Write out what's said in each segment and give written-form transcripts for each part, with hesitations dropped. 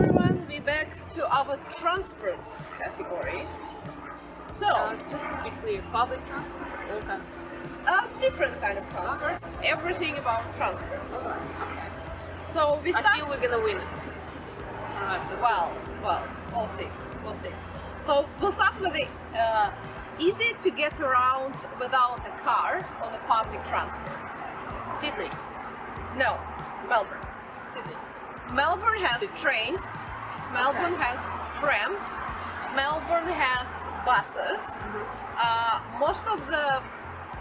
everyone, we're back to our transports category. So, Just to be clear, public transport, all kind of transport. a different kind of transport, everything about transport. Okay. So we I start. feel we're gonna win it. Alright. Well, we'll see. So we'll start with the easy to get around without a car on the public transport. Sydney. No, Melbourne. Sydney. Melbourne has Sydney. trains. Melbourne has trams. Melbourne has buses. Most of the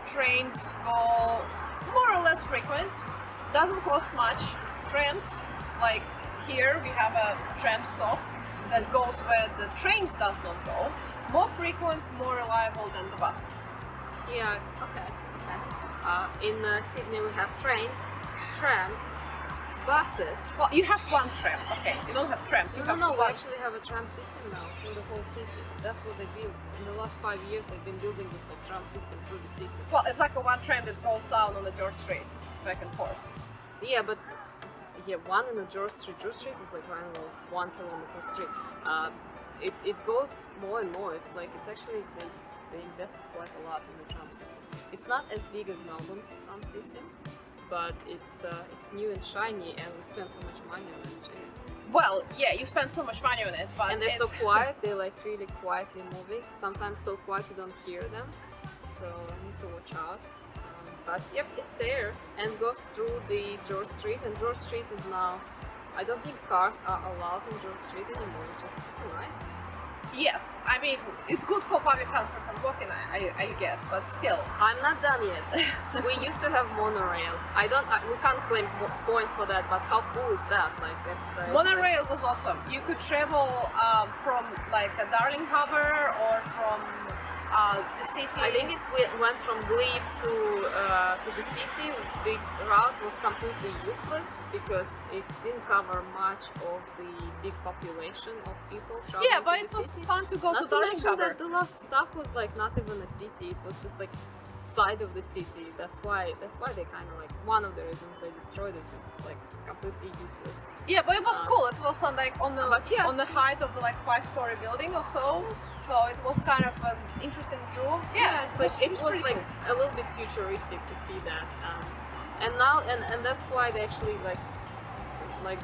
trains go more or less frequent. Doesn't cost much. Trams, like here we have a tram stop that goes where the trains does not go. More frequent, more reliable than the buses. Yeah, okay. In Sydney we have trains, trams, buses. Well, you have one tram. Okay, you don't have trams. You have No, we one. actually have a tram system now in the whole city. That's what they built. In the last 5 years they've been building this like tram system through the city. Well, it's like a one tram that goes down on the George Street, back and forth. Yeah, but one in the George Street. George Street is like, I don't know, 1 kilometer street. It goes more and more. It's actually they invested quite a lot in the tram system. It's not as big as Melbourne tram system, but it's new and shiny, and we spend so much money on it. Well, yeah, you spend so much money on it, but And they're so it's quiet. They're like really quietly moving. Sometimes so quiet you don't hear them, so I need to watch out. But yep, it's there and goes through the George Street, and George Street is now, I don't think cars are allowed in George Street anymore, which is pretty nice. Yes, I mean it's good for public transport and walking, I guess, but still. I'm not done yet. We used to have monorail. We can't claim points for that, but how cool is that? Like it's Monorail was awesome. You could travel from like a Darling Harbour or from the city. I think it went from Glebe to the city. The route was completely useless because it didn't cover much of the big population of people traveling Yeah, but to it the was city. fun to go Not to Darling mention Harbour. that the last stop was like not even a city. It was just like side of the city. That's why they kind of like, one of the reasons they destroyed it is it's like completely useless. Yeah, but it was cool. It was on like on the height of the like 5-story building or so. So it was kind of an interesting view. Yeah, but it was pretty like cool. a little bit futuristic to see that. And now and that's why they actually like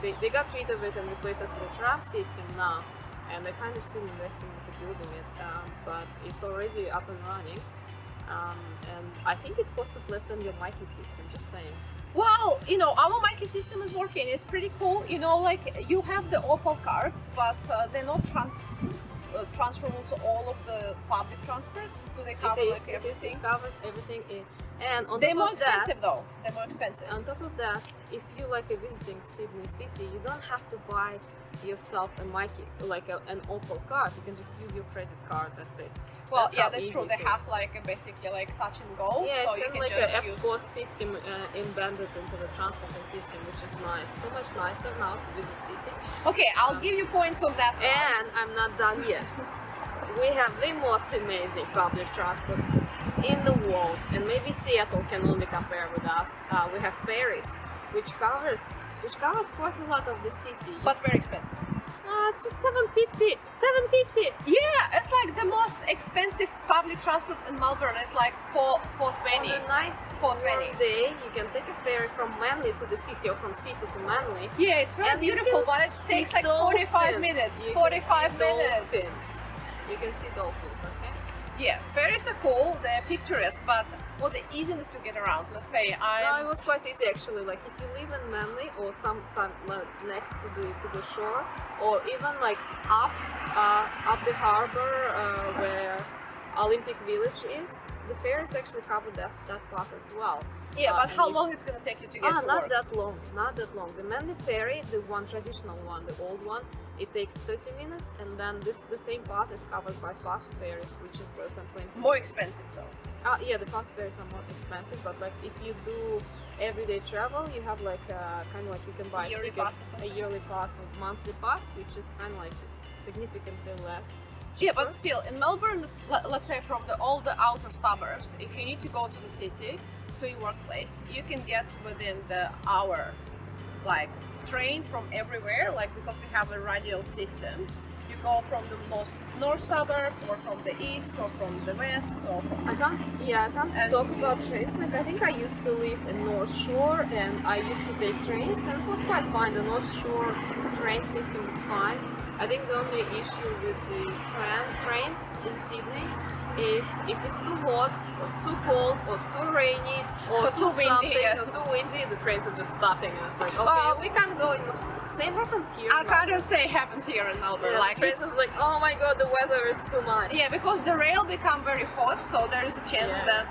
they got rid of it and replaced it with a tram system now, and they're kind of still investing into building it, but it's already up and running. And I think it costed less than your Mikey system, just saying. Well, you know, our Mikey system is working. It's pretty cool. You know, like you have the Opal cards, but they're not transferable to all of the public transport. Do they cover like everything? It covers everything. And on They're top more of that, expensive though. They're more expensive. on top of that, if you like visiting Sydney City, you don't have to buy yourself a Mikey, like an Opal card. You can just use your credit card. That's it. Well, That's yeah, how that's easy true. it They is. have like basically like touch and go, Yeah, so it's you kind of can like just a use. F-course system embedded into the transporting system, which is nice. So much nicer now to visit city. Okay, I'll give you points on that one. And I'm not done yet. We have the most amazing public transport in the world, and maybe Seattle can only compare with us. We have ferries, which covers quite a lot of the city. But very expensive. It's just $7.50. Yeah, it's like the most expensive public transport in Melbourne. It's like On $4.20. a nice $4.20. warm day, you can take a ferry from Manly to the city, or from city to Manly. Yeah, it's very And you beautiful, can but it see takes like 45 dolphins. minutes. You can 45 see minutes. dolphins. You can see dolphins, okay? Yeah, ferries are cool. They're picturesque, but for the easiness to get around, let's say No, I'm. it was quite easy actually. Like if you live in Manly or sometime next to the shore, or even like up the harbor where Olympic Village is, the ferries actually cover that part as well. Yeah, but and how if- long it's gonna take you to get to not work? not that long. The Manly ferry, the one traditional one, the old one, it takes 30 minutes, and then the same part is covered by fast ferries, which is less than 20 More minutes. expensive though. Yeah, the fast ferries are more expensive, but like if you do everyday travel, you have like kind of like you can buy Yearly ticket, pass or something? a yearly pass or monthly pass, which is kind of like significantly less. Yeah, but cheaper. still, in Melbourne, let's say from all the outer suburbs, if you need to go to the city, to your workplace, you can get within the hour, like train from everywhere, like because we have a radial system. You go from the most north suburb, or from the east, or from the west, or from I can't talk about trains. Like I think I used to live in North Shore, and I used to take trains, and it was quite fine. The North Shore train system is fine. I think the only issue with the trains in Sydney is if it's too hot, or too cold, or too rainy, or too windy, something, or too windy, the trains are just stopping. And it's like, okay, we can't go. Same happens here. I kind of say happens here in Melbourne. Yeah, like trains is like, oh my god, the weather is too much. yeah, because the rail become very hot, so there is a chance that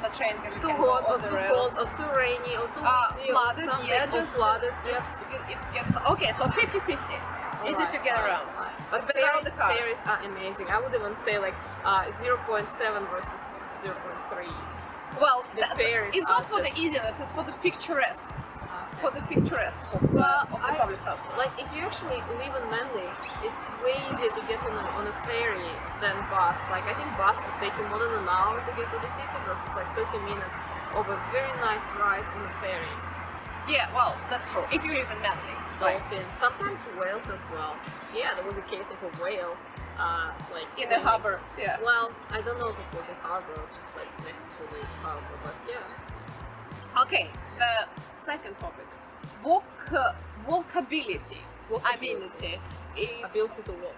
the train can Too go hot, or on the too rails. cold, or too rainy, or too windy, Flooded, or something, yeah, or flooded. Yes. it gets okay. So 50-50, easy to get around. But Without the car. ferries are amazing. I would even say like 0.7 versus 0.3. Well, The ferries it's not are for the just- easiness; it's for the picturesque. Okay. For the picturesque of the, public transport. Like if you actually live in Manly, it's way easier to get on a ferry than bus. Like I think bus would take you more than an hour to get to the city versus like 30 minutes of a very nice ride on a ferry. Yeah, well, that's true. If you live in Manly, like Dolphins, sometimes whales as well. Yeah, there was a case of a whale, like in the swimming. harbour. Yeah. Well, I don't know if it was a harbor or just like next to the harbor, but yeah. Okay, the second topic, walkability. Amenity. Ability to walk.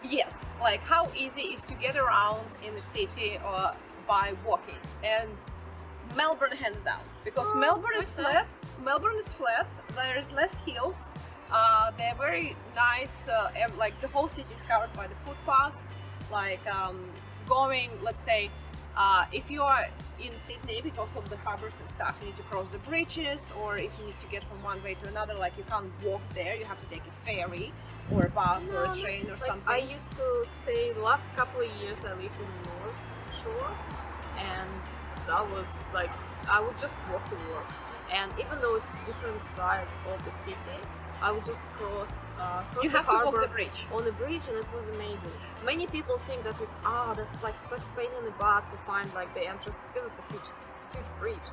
Yes, like how easy is to get around in the city or by walking. And Melbourne hands down, because Melbourne is what's that? flat. Melbourne is flat. There is less hills. They're very nice. Like the whole city is covered by the footpath. Like going, let's say, if you are in Sydney, because of the harbours and stuff, you need to cross the bridges, or if you need to get from one way to another, like you can't walk there. You have to take a ferry or a bus or a train or Like, something. I used to stay, the last couple of years I lived in North Shore, and that was like, I would just walk to work. And even though it's a different side of the city, I would just cross You the have to walk harbor the bridge. on the bridge, and it was amazing. Many people think that it's that's like such a pain in the butt to find like the entrance, because it's a huge bridge.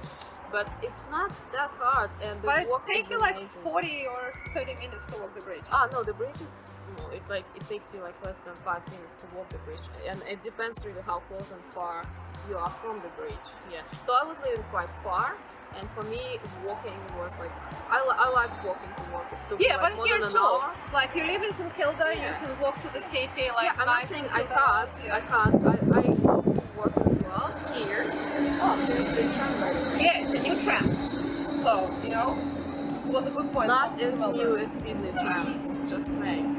But it's not that hard, and the But it walk takes is you like amazing. 40 or 30 minutes to walk the bridge. No, the bridge is small. It takes you like less than 5 minutes to walk the bridge, and it depends really how close and far you are from the bridge. Yeah. So I was living quite far, and for me, walking was like I like walking to work. It took me, Yeah, like, but more here than too. an hour. Like you live in St Kilda, Yeah. you can walk to the city. Like Yeah, I'm not nice saying St I Kilda can't. roads, I can't. I walk to work as well here. Oh, here's the tramway. Yeah, it's a new tram. So it was a good point. Not from as Melbourne. new as Sydney trams. Just saying.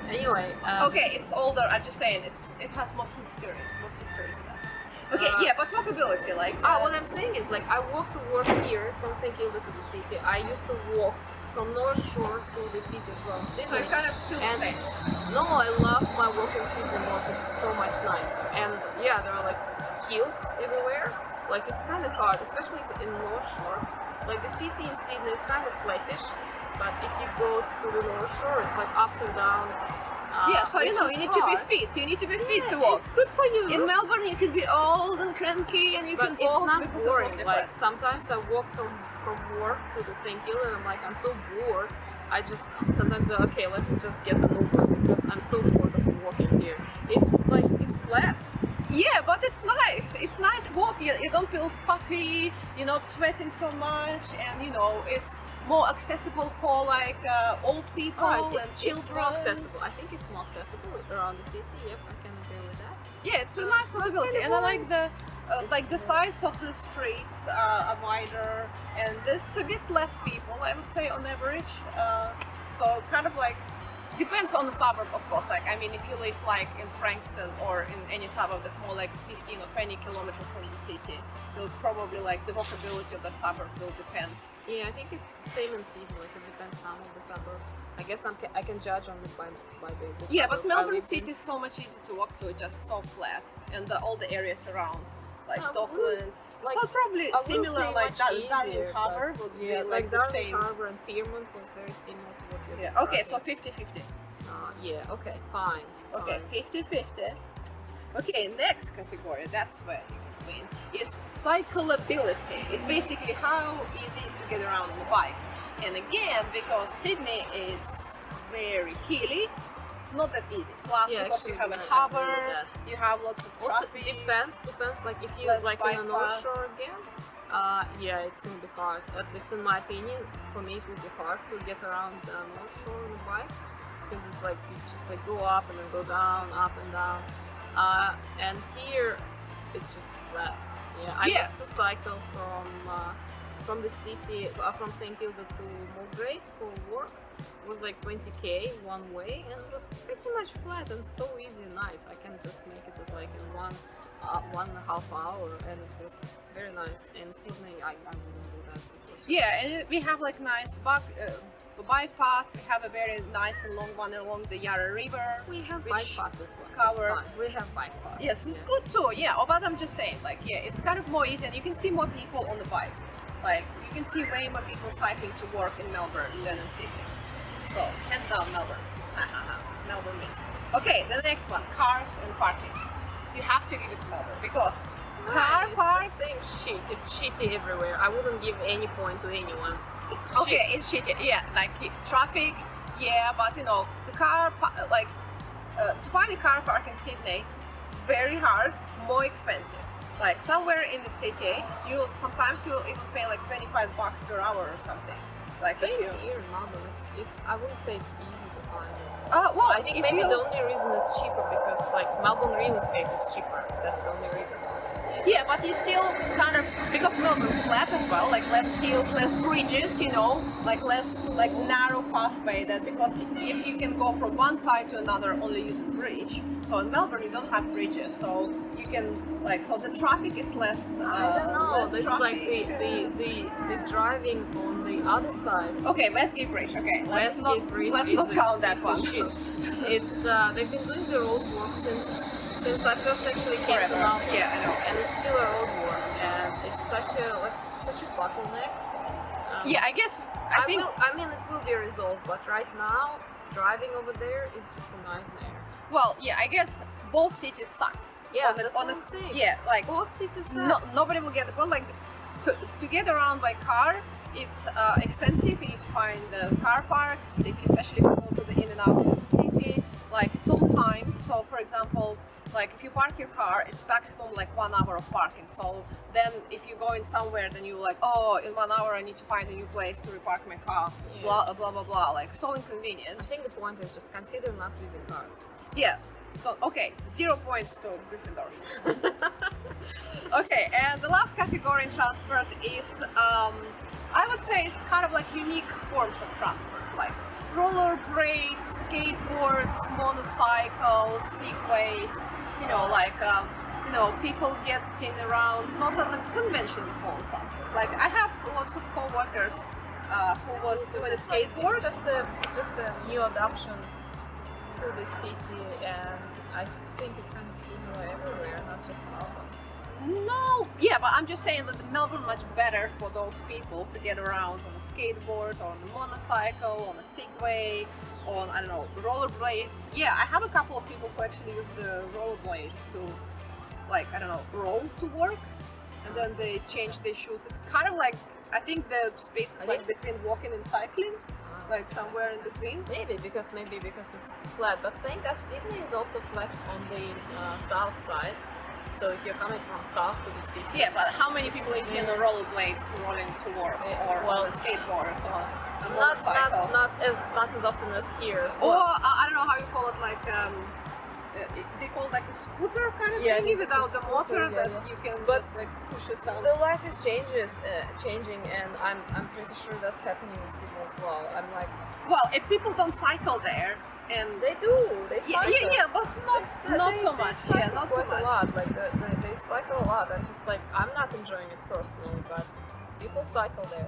Anyway. Okay, it's older. I'm just saying it has more history. More history to that. Okay, yeah, but walkability, like. What I'm saying is, like, I walk to work here from St Kilda to the city. I used to walk from North Shore to the city as well. so you kind of feel the and same. no, I love my walk in Sydney more because it's so much nice. And yeah, there are like hills everywhere. Like it's kind of hard, especially in North Shore. Like the city in Sydney is kind of flattish, but if you go to the North Shore, it's like ups and downs. Yeah, so which you is need to be hard. fit. You need to be fit Yeah, to walk. It's good for you. In Melbourne, you can be old and cranky, and you But can it's walk not because boring. it's mostly Like flat. sometimes I walk from work to the St. Kilda and I'm like, I'm so bored. I just sometimes okay, let me just get an Uber because I'm so bored of walking here. It's like it's flat. Yeah, but it's nice. It's nice walk. You don't feel puffy. You're not sweating so much, and it's more accessible for like old people and children. It's more accessible. I think it's more accessible around the city. Yep, I can agree with that. Yeah, it's a nice walkability, and I like the size of the streets are wider, and there's a bit less people, I would say, on average. So kind of like depends on the suburb, of course. Like I mean, if you live like in Frankston or in any suburb that's more like 15 or 20 kilometers from the city, you'll probably like the walkability of that suburb will depend. Yeah, I think it's same in Sydney. Like it depends some of the suburbs. I guess I can judge on it by the Yeah, but suburb I Melbourne live in. City is so much easier to walk to, just so flat, and all the areas around, like I Docklands. wouldn't- like, well, probably I wouldn't similar, say like much Darwin easier, Harbour but would yeah, be like the Darwin same. Harbour and Pyrmont was very similar to what you're Yeah. Okay, so describing. 50-50. Yeah, okay, fine. Okay, fine. 50-50. Okay, next category, that's where you win, is cycleability. It's basically how easy it is to get around on a bike. And again, because Sydney is very hilly, it's not that easy. Plus, Yeah, because you actually, have a I agree with harbour, that. you have lots of Also, traffic. depends. Like if you Less like in bike the North path. Shore again, yeah, it's gonna be hard. At least in my opinion, for me, it would be hard to get around the North Shore on a bike because it's like you just like go up and then go down, up and down. And here, it's just flat. Yeah, I Yeah. used to cycle from the city, from St Kilda to Mulgrave for work. It was like 20k one way, and it was pretty much flat and so easy and nice. I can just make it with like in 1.5 hour, and it was very nice. In Sydney, I wouldn't do that. It was Yeah, and we have like nice bike path. We have a very nice and long one along the Yarra River. we have which bike pass as well. cover- It's fine. We have bike pass. Yes, it's Yeah. good too. Yeah, but I'm just saying, like, yeah, it's kind of more easy, and you can see more people on the bikes. Like, you can see way more people cycling to work in Melbourne than in Sydney. So, hands down, Melbourne. Melbourne wins. Okay, the next one, cars and parking. You have to give it to Melbourne because car It's parks. the same shit. It's shitty everywhere. I wouldn't give any point to anyone. It's Okay, shit. it's shitty. Yeah, like traffic. Yeah, but you know the to find a car park in Sydney, very hard, more expensive. Like somewhere in the city, sometimes you'll even pay like $25 per hour or something. Like Same if you. here in Melbourne. It's. I wouldn't say it's easy to find. Well, I think if maybe you, the only reason it's cheaper because like Melbourne real estate is cheaper. That's the only reason. Yeah, but you still kind of because Melbourne flat as well, like less hills, less bridges, you know, like less like narrow pathway. That because if you can go from one side to another only using bridge, so in Melbourne you don't have bridges, so you can so the traffic is less. I don't know. Less There's traffic. like the driving on the other side. Okay, Westgate Bridge. Okay, let's Westgate Bridge not is count a that piece one. of shit. It's they've been doing the road work since I first actually came to Forever. Melbourne. Yeah, I know. And it's still a road work, and it's such a bottleneck. Yeah, I guess I think. I mean, it will be resolved, but right now, driving over there is just a nightmare. Well, yeah, I guess both cities sucks. Yeah, on the, that's on what the, I'm saying. Yeah, like Both cities suck. nobody will get the point. Like to get around by car, it's expensive. You need to find the car parks, especially if you go to the in and out of the city. Like it's all timed. So, for example, like if you park your car, it's maximum like 1 hour of parking. So then, if you go in somewhere, then you're like, oh, in 1 hour I need to find a new place to repark my car. Yeah. Blah blah blah blah. Like so inconvenient. I think the point is just consider not using cars. Yeah. So, okay, 0 points to Gryffindor. Okay, and the last category in transport is, I would say it's kind of like unique forms of transport, like rollerblades, skateboards, motorcycles, segways. People getting around not on the conventional form of transport. Like I have lots of co-workers who was doing a skateboard. It's just a new adoption to the city, and I think it's kind of similar everywhere, not just Melbourne. No, yeah, but I'm just saying that the Melbourne much better for those people to get around on a skateboard, on a motorcycle, on a Segway, on I don't know rollerblades. Yeah, I have a couple of people who actually use the rollerblades to, like I don't know, roll to work, and then they change their shoes. It's kind of like I think the space is like between walking and cycling, like somewhere in between. Maybe because it's flat. But saying that Sydney is also flat on the south side. So if you're coming from south to the city, Yeah, but how many people you see on the rollerblades rolling to work or on a skateboard or a motorcycle? not as often as here as Or well. I don't know how you call it, like they call it like a scooter kind of Yeah, I thingy think it's a without the motor scooter, yeah, that yeah. you can But just like push yourself. The life is changing, and I'm pretty sure that's happening in Sydney as well. I'm like, Well, if people don't cycle there, and they do. They cycle. yeah, but not so much. They Yeah, not so cycle quite much. a lot. Like they cycle a lot. I'm just like, I'm not enjoying it personally, but people cycle there.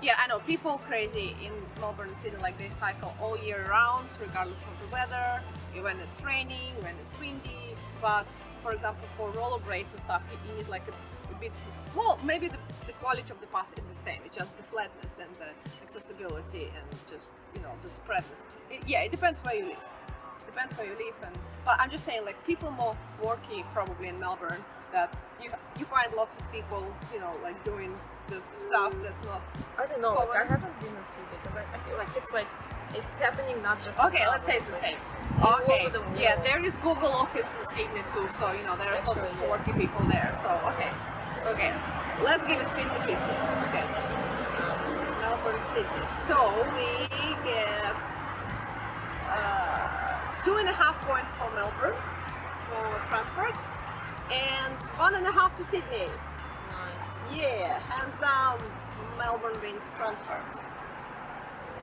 Yeah, I know people crazy in Melbourne City, like they cycle all year round, regardless of the weather, when it's raining, when it's windy. But for example, for rollerblades and stuff, you need like a bit. Well, maybe the quality of the pass is the same. It's just the flatness and the accessibility and just the spreadness. It depends where you live. Depends where you live, but I'm just saying, like people more worky probably in Melbourne, that you find lots of people like doing the stuff that's not. I don't know. Like, I common. haven't been in Sydney because I feel like it's happening not just. Okay, in let's say Melbourne, it's the like, same. all Okay, over the world. yeah, there is Google office in Sydney too, so you know there's lots of Actually, yeah. quirky people there. So okay, let's give it 50-50. Okay, Melbourne, Sydney. So we get 2.5 points for Melbourne for transport, and 1.5 to Sydney. Nice. Yeah, hands down, Melbourne wins transport.